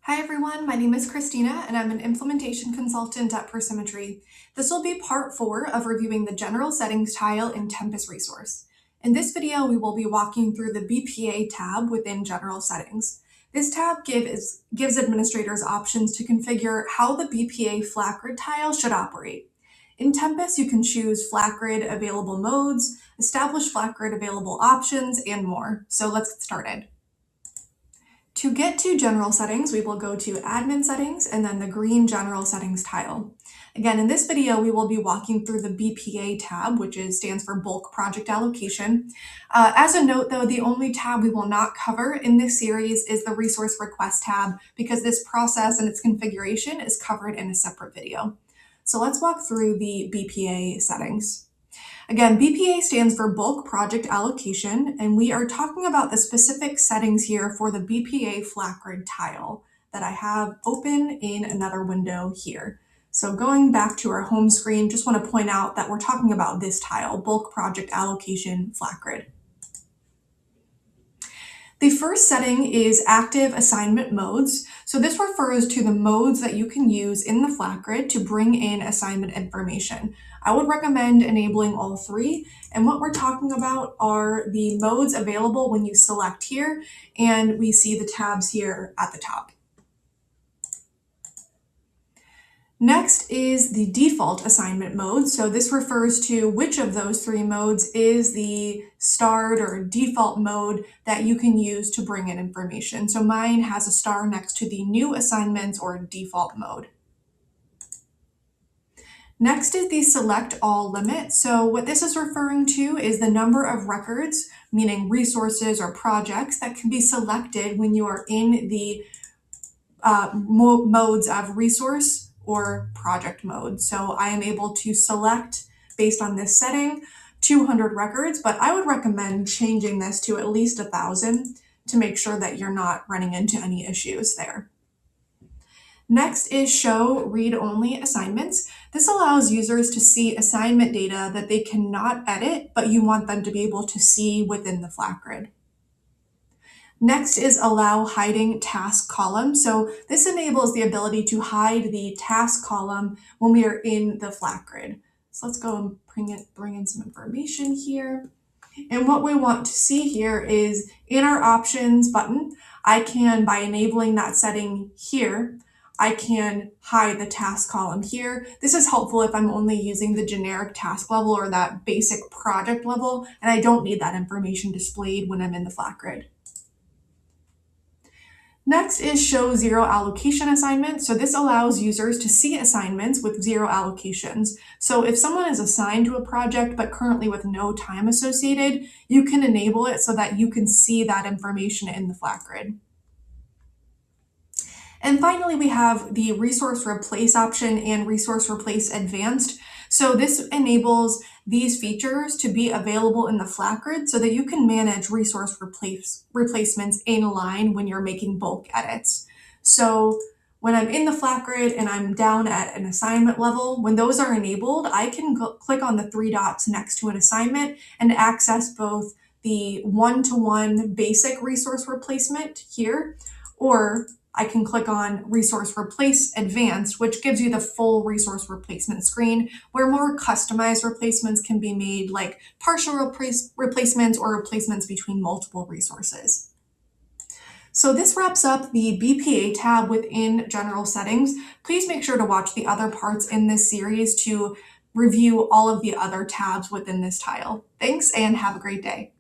Hi everyone, my name is Christina and I'm an implementation consultant at Prosymmetry. This will be part 4 of reviewing the general settings tile in Tempus resource. In this video, we will be walking through the BPA tab within general settings. This tab gives administrators options to configure how the BPA flat grid tile should operate. In Tempus, you can choose flat grid available modes, establish flat grid available options, and more. So let's get started. To get to general settings, we will go to admin settings and then the green general settings tile. Again, in this video, we will be walking through the BPA tab, which stands for bulk project allocation. As a note though, the only tab we will not cover in this series is the resource request tab because this process and its configuration is covered in a separate video. So let's walk through the BPA settings. Again, BPA stands for Bulk Project Allocation, and we are talking about the specific settings here for the BPA flat grid tile that I have open in another window here. So going back to our home screen, just want to point out that we're talking about this tile, Bulk Project Allocation Flat Grid. The first setting is active assignment modes. So this refers to the modes that you can use in the flat grid to bring in assignment information. I would recommend enabling all 3. And what we're talking about are the modes available when you select here, and we see the tabs here at the top. Next is the default assignment mode. So this refers to which of those 3 modes is the starred or default mode that you can use to bring in information. So mine has a star next to the new assignments or default mode. Next is the select all limit. So what this is referring to is the number of records, meaning resources or projects, that can be selected when you are in the modes of resource or project mode. So I am able to select, based on this setting, 200 records, but I would recommend changing this to at least 1,000 to make sure that you're not running into any issues there. Next is show read-only assignments. This allows users to see assignment data that they cannot edit, but you want them to be able to see within the flat grid. Next is allow hiding task column. So this enables the ability to hide the task column when we are in the flat grid. So let's go and bring in some information here. And what we want to see here is in our options button, I can, by enabling that setting here, I can hide the task column here. This is helpful if I'm only using the generic task level or that basic project level, and I don't need that information displayed when I'm in the flat grid. Next is show zero allocation assignments. So this allows users to see assignments with 0 allocations. So if someone is assigned to a project but currently with no time associated, you can enable it so that you can see that information in the flat grid. And finally, we have the resource replace option and resource replace advanced. So this enables these features to be available in the flat grid so that you can manage resource replacements in line when you're making bulk edits. So when I'm in the flat grid and I'm down at an assignment level, when those are enabled, I can click on the 3 dots next to an assignment and access both the one-to-one basic resource replacement here, or I can click on Resource Replace Advanced, which gives you the full resource replacement screen where more customized replacements can be made, like partial replacements or replacements between multiple resources. So this wraps up the BPA tab within General Settings. Please make sure to watch the other parts in this series to review all of the other tabs within this tile. Thanks and have a great day.